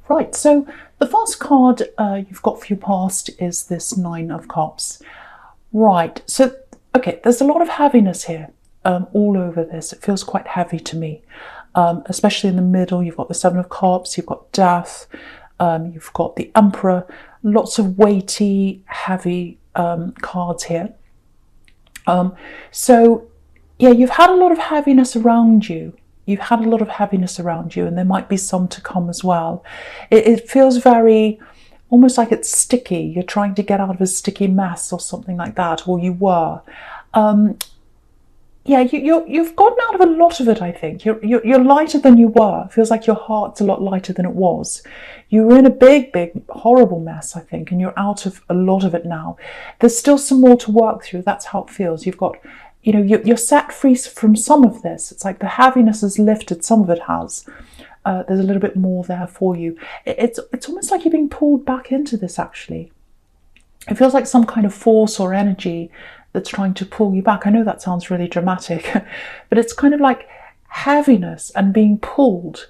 Right, so the first card you've got for your past is this Nine of Cups. Right, so, okay, there's a lot of heaviness here all over this. It feels quite heavy to me, especially in the middle. You've got the Seven of Cups, you've got Death, you've got the Emperor, lots of weighty, heavy cards here. So, yeah, you've had a lot of heaviness around you. You've had a lot of heaviness around you, and there might be some to come as well. It feels very, almost like it's sticky. You're trying to get out of a sticky mess or something like that, or you were. Yeah, you've gotten out of a lot of it, I think. You're lighter than you were. It feels like your heart's a lot lighter than it was. You were in a big, horrible mess, I think, and you're out of a lot of it now. There's still some more to work through. That's how it feels. You've got, you're set free from some of this. It's like the heaviness has lifted, some of it has. There's a little bit more there for you. It's almost like you're being pulled back into this, actually. It feels like some kind of force or energy that's trying to pull you back. I know that sounds really dramatic, but it's kind of like heaviness and being pulled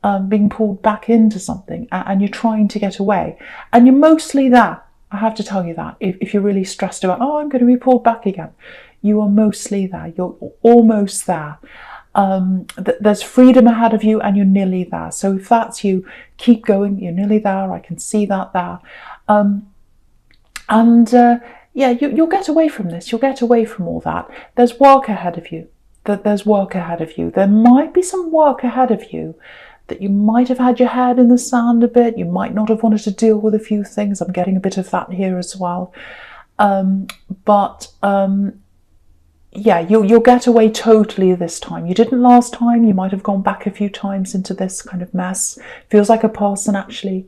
back into something, and you're trying to get away. And you're mostly there. I have to tell you that. If you're really stressed about, oh, I'm going to be pulled back again, you are mostly there. You're almost there. There's freedom ahead of you, and you're nearly there. So if that's you, keep going. You're nearly there. I can see that there. Yeah, you'll get away from this. You'll get away from all that. There's work ahead of you. There's work ahead of you. There might be some work ahead of you that you might have had your head in the sand a bit. You might not have wanted to deal with a few things. I'm getting a bit of that here as well. Yeah, you'll get away totally this time. You didn't last time. You might have gone back a few times into this kind of mess. Feels like a person, actually.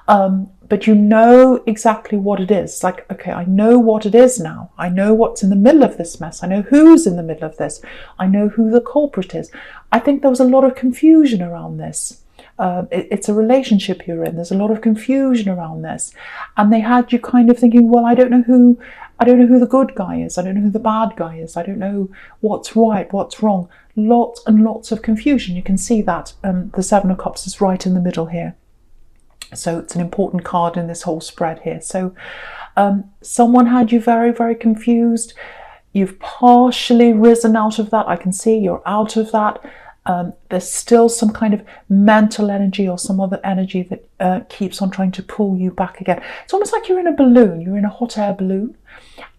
But you know exactly what it is. Like, okay, I know what it is now. I know what's in the middle of this mess. I know who's in the middle of this. I know who the culprit is. I think there was a lot of confusion around this. It's a relationship you're in. There's a lot of confusion around this. And they had you kind of thinking, well, I don't know who the good guy is. I don't know who the bad guy is. I don't know what's right, what's wrong. Lots and lots of confusion. You can see that the Seven of Cups is right in the middle here. So it's an important card in this whole spread here. So someone had you very, very confused. You've partially risen out of that. I can see you're out of that. There's still some kind of mental energy or some other energy that keeps on trying to pull you back again. It's almost like you're in a balloon. You're in a hot air balloon,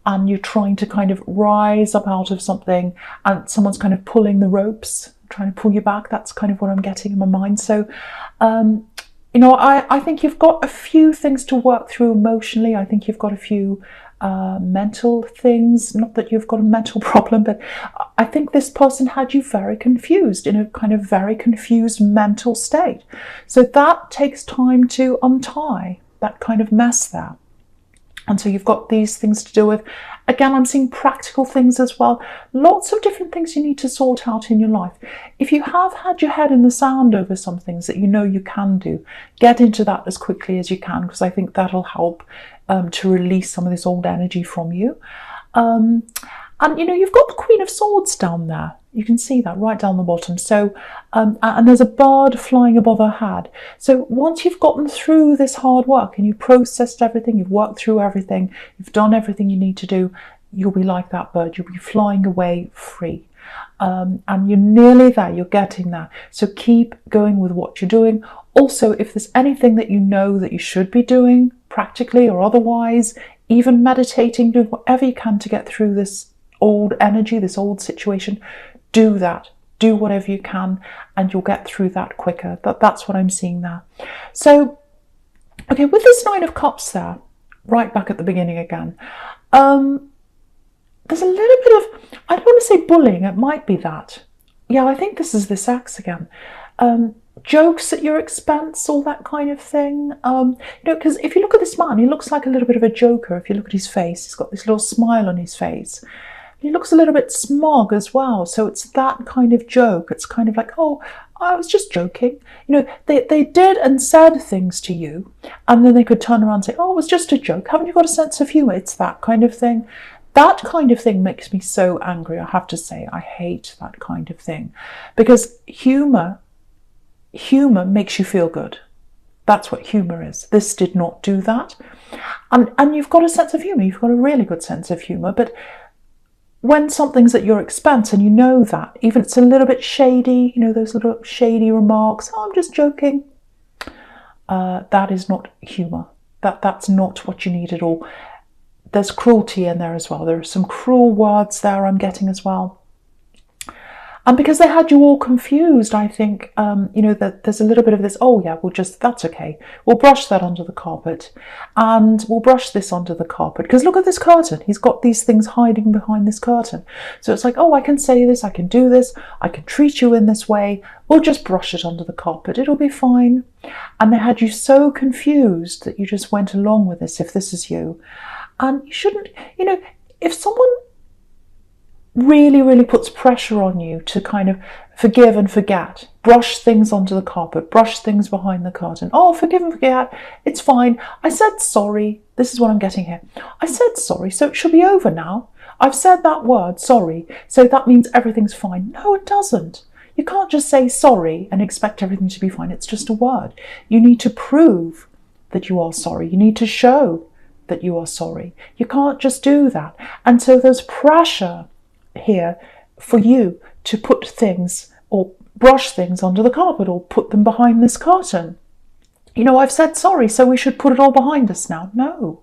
and you're trying to kind of rise up out of something, and someone's kind of pulling the ropes, trying to pull you back. That's kind of what I'm getting in my mind. So, I think you've got a few things to work through emotionally. I think you've got a few mental things. Not that you've got a mental problem, but I think this person had you very confused, in a kind of very confused mental state. So that takes time to untie that kind of mess there. And so you've got these things to deal with. Again, I'm seeing practical things as well. Lots of different things you need to sort out in your life. If you have had your head in the sand over some things that you know you can do, get into that as quickly as you can, because I think that'll help to release some of this old energy from you. And you've got the Queen of Swords down there. You can see that right down the bottom. So, and there's a bird flying above her head. So once you've gotten through this hard work and you've processed everything, you've worked through everything, you've done everything you need to do, you'll be like that bird. You'll be flying away free. And you're nearly there. You're getting there. So keep going with what you're doing. Also, if there's anything that you know that you should be doing, practically or otherwise, even meditating, doing whatever you can to get through this old energy, this old situation, do that. Do whatever you can, and you'll get through that quicker. That's what I'm seeing there. So, okay, with this Nine of Cups there, right back at the beginning again, there's a little bit of, I don't want to say bullying, it might be that. Yeah, I think this is this axe again. Jokes at your expense, all that kind of thing. Because if you look at this man, he looks like a little bit of a joker. If you look at his face, he's got this little smile on his face. He looks a little bit smug as well. So it's that kind of joke. It's kind of like, oh, I was just joking. They did and said things to you, and then they could turn around and say, oh, it was just a joke. Haven't you got a sense of humour? It's that kind of thing. That kind of thing makes me so angry, I have to say. I hate that kind of thing. Because humour makes you feel good. That's what humour is. This did not do that. And you've got a sense of humour. You've got a really good sense of humour. But when something's at your expense and you know that, even if it's a little bit shady, you know, those little shady remarks, oh, I'm just joking, that is not humour. That's not what you need at all. There's cruelty in there as well. There are some cruel words there I'm getting as well. And because they had you all confused, I think, you know, that there's a little bit of this, oh yeah, that's okay. We'll brush that under the carpet. And we'll brush this under the carpet. Because look at this curtain. He's got these things hiding behind this curtain. So it's like, oh, I can say this, I can do this, I can treat you in this way. We'll just brush it under the carpet. It'll be fine. And they had you so confused that you just went along with this, if this is you. And you shouldn't, you know, if someone really, really puts pressure on you to kind of forgive and forget, brush things onto the carpet, brush things behind the curtain. Oh, forgive and forget, it's fine. I said sorry. This is what I'm getting here. I said sorry, so it should be over now. I've said that word, sorry, so that means everything's fine. No, it doesn't. You can't just say sorry and expect everything to be fine. It's just a word. You need to prove that you are sorry. You need to show that you are sorry. You can't just do that. And so there's pressure here for you to put things or brush things under the carpet or put them behind this curtain. You know, I've said sorry, so we should put it all behind us now. No.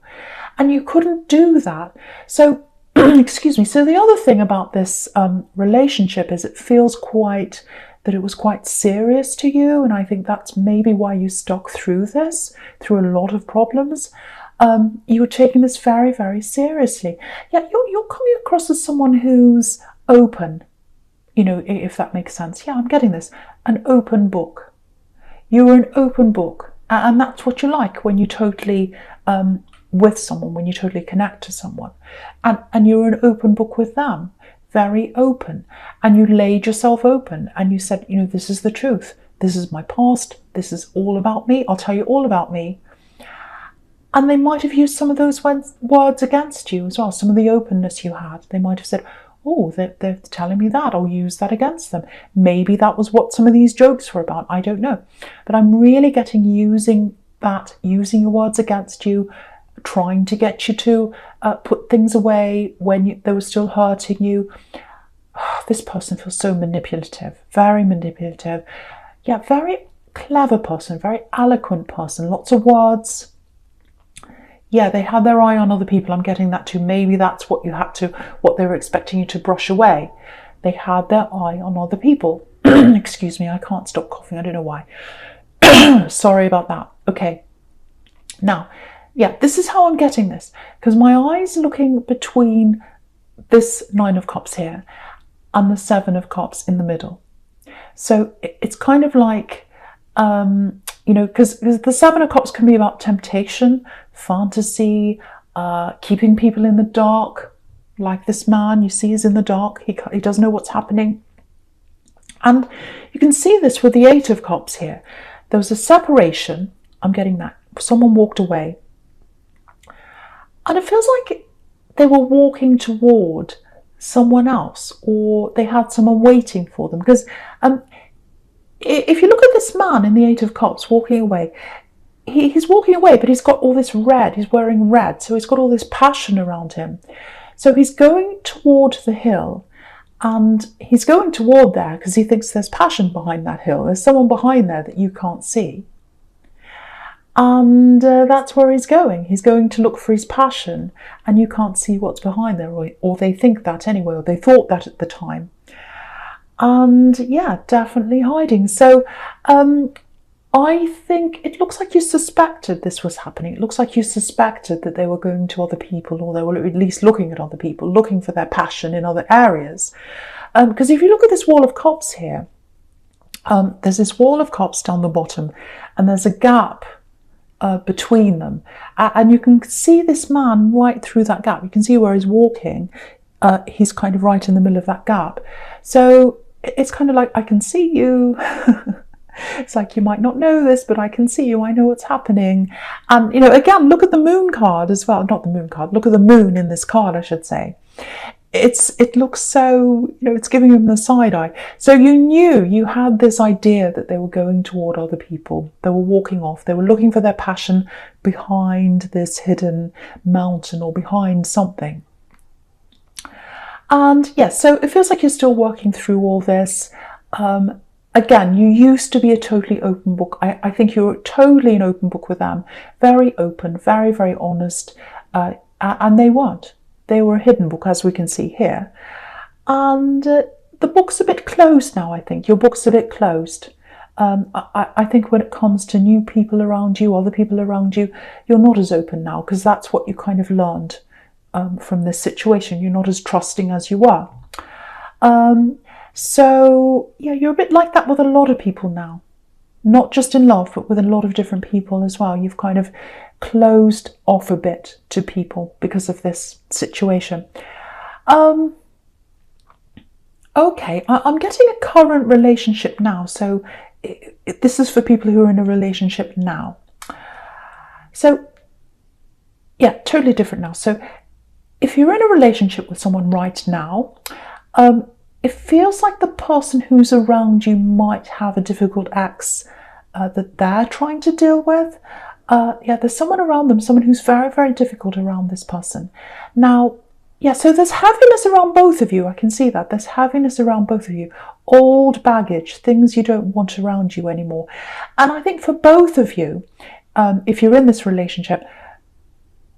And you couldn't do that. So, excuse me. So the other thing about this relationship is it feels that it was quite serious to you. And I think that's maybe why you stuck through this, through a lot of problems. You were taking this very, very seriously. Yeah, you're coming across as someone who's open, you know, if that makes sense. Yeah, I'm getting this. An open book. You're an open book. And that's what you like when you're totally with someone, when you totally connect to someone. And you're an open book with them. Very open. And you laid yourself open and you said, you know, this is the truth. This is my past. This is all about me. I'll tell you all about me. And they might have used some of those words against you as well, some of the openness you had. They might have said, oh, they're telling me that, I'll use that against them. Maybe that was what some of these jokes were about, I don't know. But I'm really getting using your words against you, trying to get you to put things away when they were still hurting you. This person feels so manipulative, very manipulative. Yeah, very clever person, very eloquent person, lots of words. Yeah, they had their eye on other people. I'm getting that too. Maybe that's what they were expecting you to brush away. They had their eye on other people. Excuse me, I can't stop coughing. I don't know why. Sorry about that. Okay. Now, yeah, this is how I'm getting this. Because my eye's looking between this 9 of Cups here and the 7 of Cups in the middle. So it's kind of like, you know, because the 7 of Cups can be about temptation, fantasy, keeping people in the dark, like this man you see is in the dark. He doesn't know what's happening. And you can see this with the 8 of Cups here. There was a separation. I'm getting that. Someone walked away. And it feels like they were walking toward someone else, or they had someone waiting for them. Because if you look at this man in the 8 of Cups walking away, he's walking away, but he's got all this red. He's wearing red, so he's got all this passion around him. So he's going toward the hill, and he's going toward there because he thinks there's passion behind that hill. There's someone behind there that you can't see. And that's where he's going. He's going to look for his passion, and you can't see what's behind there, or they think that anyway, or they thought that at the time. And yeah, definitely hiding. So I think it looks like you suspected this was happening. It looks like you suspected that they were going to other people, or they were at least looking at other people, looking for their passion in other areas. Because if you look at this wall of cups here, there's this wall of cups down the bottom, and there's a gap between them. And you can see this man right through that gap. You can see where he's walking. He's kind of right in the middle of that gap. So it's kind of like, I can see you. It's like, you might not know this, but I can see you. I know what's happening. And, again, look at the moon card as well. Not the moon card. Look at the moon in this card, I should say. it looks so, it's giving them the side eye. So you knew, you had this idea that they were going toward other people. They were walking off. They were looking for their passion behind this hidden mountain or behind something. And yes, so it feels like you're still working through all this. Again, you used to be a totally open book. I think you were totally an open book with them. Very open, very, very honest. And they weren't. They were a hidden book, as we can see here. And the book's a bit closed now, I think. Your book's a bit closed. I think when it comes to new people around you, other people around you, you're not as open now, because that's what you kind of learned from this situation. You're not as trusting as you were. So, yeah, you're a bit like that with a lot of people now. Not just in love, but with a lot of different people as well. You've kind of closed off a bit to people because of this situation. Okay, I'm getting a current relationship now. So this is for people who are in a relationship now. So, yeah, totally different now. So if you're in a relationship with someone right now, it feels like the person who's around you might have a difficult ex that they're trying to deal with. Yeah, there's someone around them, someone who's very, very difficult around this person. Now, yeah, so there's heaviness around both of you. I can see that. There's heaviness around both of you. Old baggage, things you don't want around you anymore. And I think for both of you, if you're in this relationship,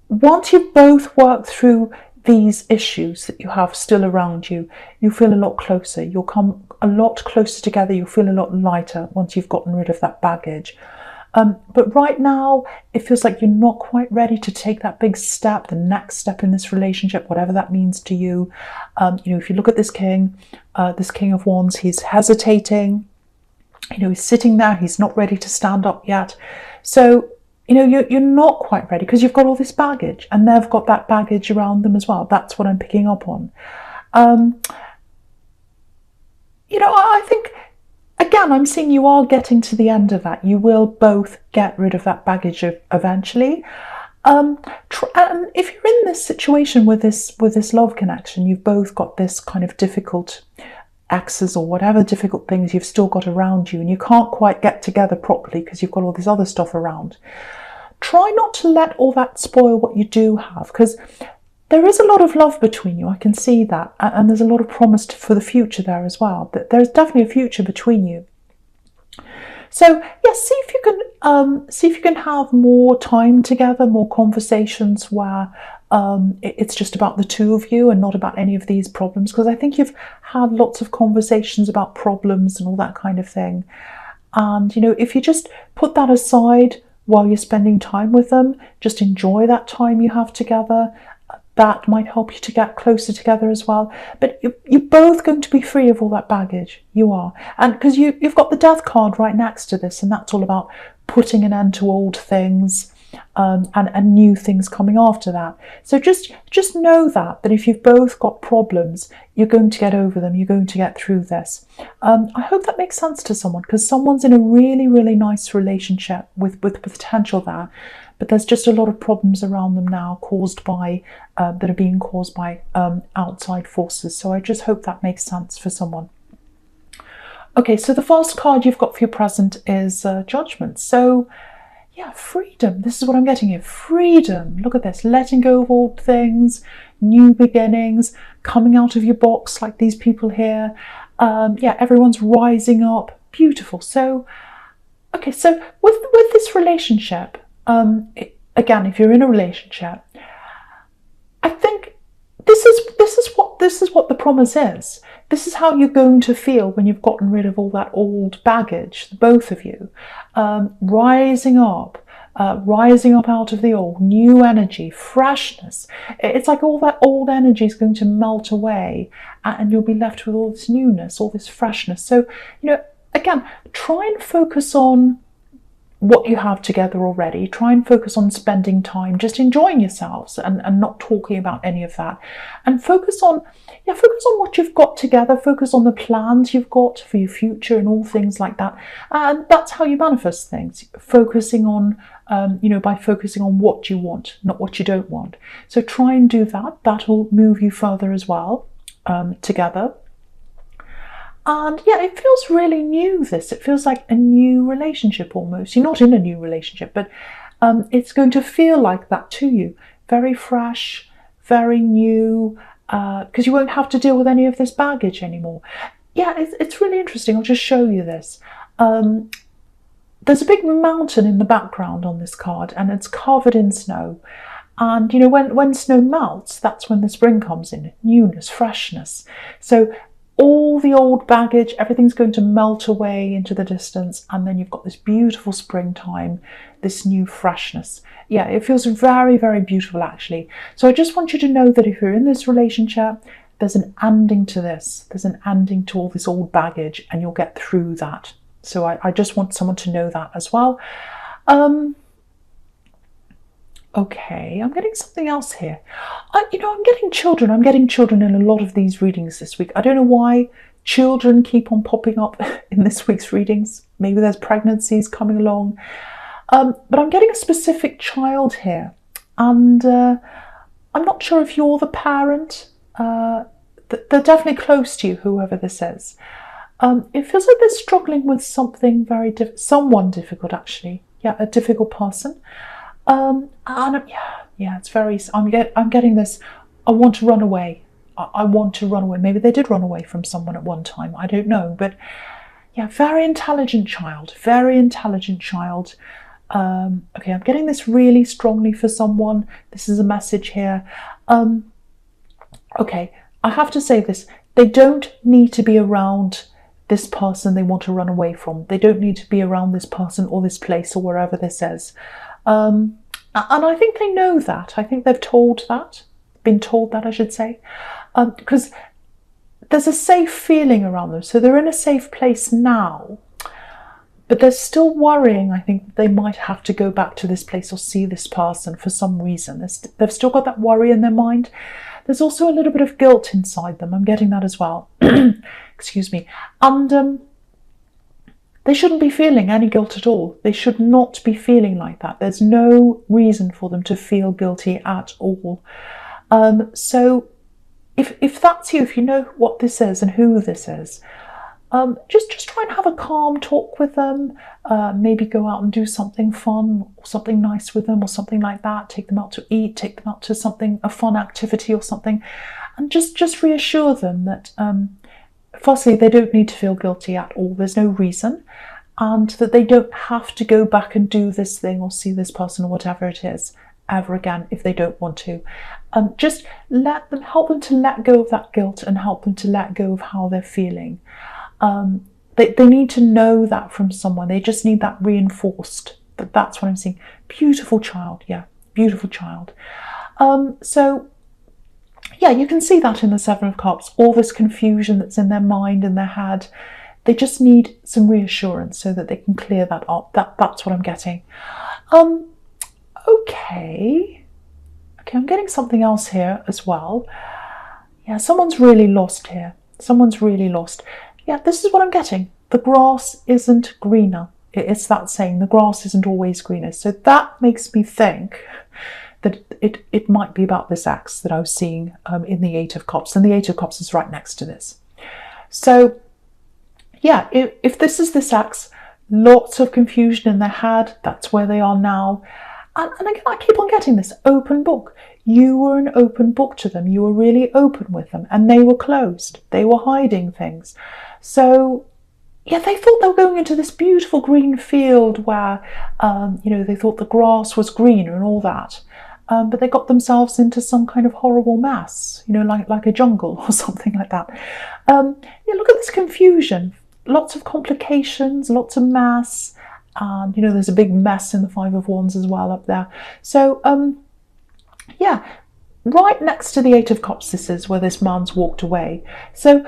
once you've both worked through these issues that you have still around you, you feel a lot closer. You'll come a lot closer together. You'll feel a lot lighter once you've gotten rid of that baggage. But right now, it feels like you're not quite ready to take that big step, the next step in this relationship, whatever that means to you. If you look at this King of Wands, he's hesitating. He's sitting there. He's not ready to stand up yet. So, you're not quite ready because you've got all this baggage, and they've got that baggage around them as well. That's what I'm picking up on. I think, again, I'm seeing you are getting to the end of that. You will both get rid of that baggage eventually. And if you're in this situation with this love connection, you've both got this kind of difficult exes or whatever difficult things you've still got around you, and you can't quite get together properly because you've got all this other stuff around. Try not to let all that spoil what you do have, because there is a lot of love between you. I can see that, and there's a lot of promise for the future there as well. But there's definitely a future between you. So yeah, see if you can have more time together, more conversations where it's just about the two of you and not about any of these problems, because I think you've had lots of conversations about problems and all that kind of thing. And if you just put that aside while you're spending time with them, just enjoy that time you have together. That might help you to get closer together as well. But you're both going to be free of all that baggage. You are. And because you've got the Death card right next to this, and that's all about putting an end to old things and new things coming after that. So just know that if you've both got problems, you're going to get over them. You're going to get through this. I hope that makes sense to someone, because someone's in a really, really nice relationship with potential there. But there's just a lot of problems around them now that are being caused by outside forces. So I just hope that makes sense for someone. Okay, so the first card you've got for your present is Judgment. So yeah, freedom. This is what I'm getting here. Freedom. Look at this. Letting go of old things, new beginnings, coming out of your box like these people here. Yeah, everyone's rising up. Beautiful. So, okay, so with this relationship, again, if you're in a relationship, I think this is what the promise is. This is how you're going to feel when you've gotten rid of all that old baggage, both of you, rising up out of the old, new energy, freshness. It's like all that old energy is going to melt away, and you'll be left with all this newness, all this freshness. So, again, try and focus on what you have together already. Try and focus on spending time just enjoying yourselves and not talking about any of that, and focus on what you've got together. Focus on the plans you've got for your future and all things like that. And that's how you manifest things, focusing on by focusing on what you want, not what you don't want. So try and do that. That'll move you further as well, together. And yeah, it feels really new, this. It feels like a new relationship almost. You're not in a new relationship, but it's going to feel like that to you. Very fresh, very new, because you won't have to deal with any of this baggage anymore. Yeah, it's really interesting. I'll just show you this. There's a big mountain in the background on this card, and it's covered in snow. And when snow melts, that's when the spring comes in. Newness, freshness. So all the old baggage, everything's going to melt away into the distance, and then you've got this beautiful springtime, this new freshness. Yeah, it feels very, very beautiful, actually. So I just want you to know that if you're in this relationship, there's an ending to this. There's an ending to all this old baggage, and you'll get through that. So I just want someone to know that as well. Okay, I'm getting something else here. I'm getting children. I'm getting children in a lot of these readings this week. I don't know why children keep on popping up in this week's readings. Maybe there's pregnancies coming along. But I'm getting a specific child here. And I'm not sure if you're the parent. They're definitely close to you, whoever this is. It feels like they're struggling with something very someone difficult, actually. Yeah, a difficult person. And it's very. I'm getting this. I want to run away. I want to run away. Maybe they did run away from someone at one time. I don't know, but yeah, very intelligent child. Very intelligent child. Okay, I'm getting this really strongly for someone. This is a message here. Okay, I have to say this. They don't need to be around this person they want to run away from. They don't need to be around this person or this place or wherever this is. And I think they know that. I think they've been told that, I should say, because there's a safe feeling around them. So they're in a safe place now, but they're still worrying. I think they might have to go back to this place or see this person for some reason. They've still got that worry in their mind. There's also a little bit of guilt inside them. I'm getting that as well. Excuse me. And they shouldn't be feeling any guilt at all. They should not be feeling like that. There's no reason for them to feel guilty at all. So if that's you, if you know what this is and who this is, just try and have a calm talk with them. Maybe go out and do something fun or something nice with them or something like that. Take them out to eat, take them out to a fun activity or something, and just reassure them that firstly, they don't need to feel guilty at all. There's no reason, and that they don't have to go back and do this thing or see this person or whatever it is ever again if they don't want to. Just help them to let go of that guilt and help them to let go of how they're feeling. They need to know that from someone. They just need that reinforced. That's what I'm seeing. Beautiful child, yeah, beautiful child. So yeah, you can see that in the Seven of Cups, all this confusion that's in their mind and their head. They just need some reassurance so that they can clear that up. That's what I'm getting. Okay, I'm getting something else here as well. Yeah, someone's really lost here. Someone's really lost. Yeah, this is what I'm getting. The grass isn't greener. It's that saying, the grass isn't always greener. So that makes me think that it might be about this axe that I was seeing in the Eight of Cups. And the Eight of Cups is right next to this. So yeah, if this is this axe, lots of confusion in their head. That's where they are now. And again, I keep on getting this open book. You were an open book to them. You were really open with them, and they were closed. They were hiding things. So yeah, they thought they were going into this beautiful green field where, they thought the grass was greener and all that. But they got themselves into some kind of horrible mess, like a jungle or something like that. Look at this confusion. Lots of complications, lots of mess. And, there's a big mess in the Five of Wands as well up there. So, yeah, right next to the Eight of Cups, this is where this man's walked away. So,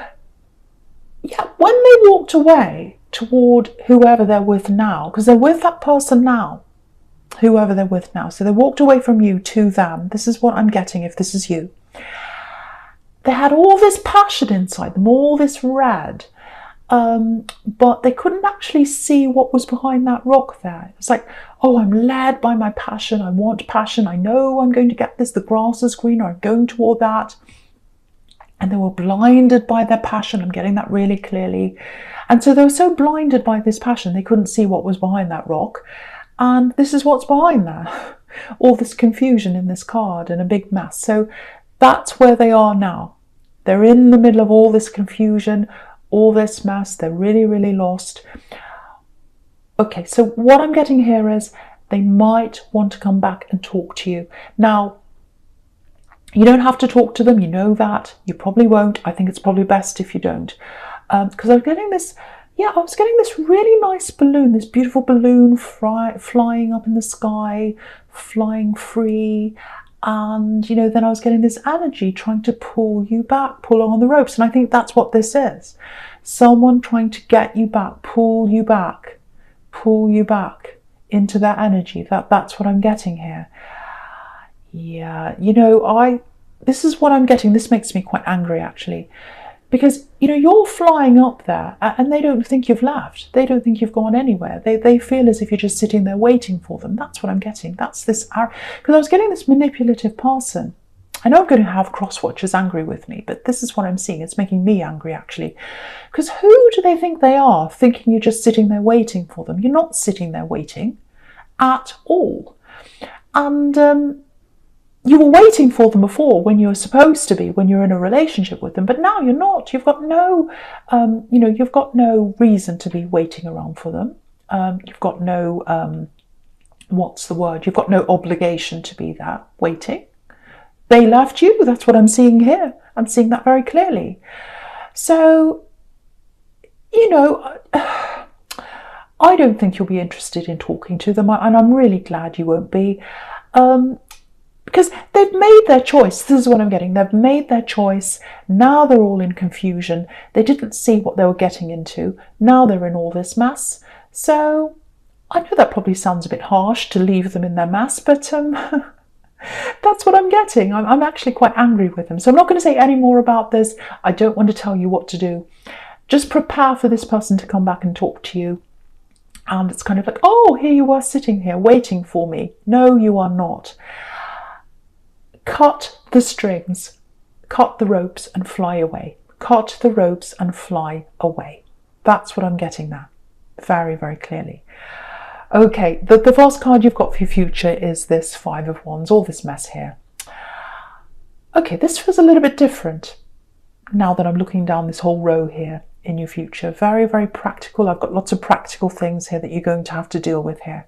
yeah, when they walked away, toward whoever they're with now, because they're with that person now, whoever they're with now. So they walked away from you to them. This is what I'm getting if this is you. They had all this passion inside them, all this red, but they couldn't actually see what was behind that rock there. It's like, oh, I'm led by my passion. I want passion. I know I'm going to get this. The grass is green, or I'm going toward that. And they were blinded by their passion. I'm getting that really clearly. And so they were so blinded by this passion, they couldn't see what was behind that rock. And this is what's behind there. All this confusion in this card and a big mess. So that's where they are now. They're in the middle of all this confusion, all this mess. They're really, really lost. Okay, so what I'm getting here is they might want to come back and talk to you. Now, you don't have to talk to them. You know that. You probably won't. I think it's probably best if you don't. Because I'm getting this, I was getting this really nice balloon, this beautiful balloon flying up in the sky, flying free. And, then I was getting this energy trying to pull you back, pull on the ropes. And I think that's what this is. Someone trying to get you back, pull you back into that energy. That's what I'm getting here. Yeah, this is what I'm getting. This makes me quite angry, actually. Because, you're flying up there and they don't think you've left. They don't think you've gone anywhere. They feel as if you're just sitting there waiting for them. That's what I'm getting. That's this, because I was getting this manipulative person. I know I'm going to have cross-watchers angry with me, but this is what I'm seeing. It's making me angry, actually. Because who do they think they are, thinking you're just sitting there waiting for them? You're not sitting there waiting at all. And, you were waiting for them before when you were supposed to be, when you're in a relationship with them, but now you're not. You've got no, you've got no reason to be waiting around for them. You've got no, what's the word? You've got no obligation to be there waiting. They left you. That's what I'm seeing here. I'm seeing that very clearly. So, I don't think you'll be interested in talking to them, and I'm really glad you won't be. Because they've made their choice. This is what I'm getting. They've made their choice. Now they're all in confusion. They didn't see what they were getting into. Now they're in all this mess. So I know that probably sounds a bit harsh to leave them in their mess, but that's what I'm getting. I'm actually quite angry with them. So I'm not going to say any more about this. I don't want to tell you what to do. Just prepare for this person to come back and talk to you. And it's kind of like, oh, here you are sitting here waiting for me. No, you are not. Cut the strings, cut the ropes and fly away. Cut the ropes and fly away. That's what I'm getting now, very, very clearly. Okay, the first card you've got for your future is this Five of Wands, all this mess here. Okay, this feels a little bit different now that I'm looking down this whole row here in your future. Very, very practical. I've got lots of practical things here that you're going to have to deal with here.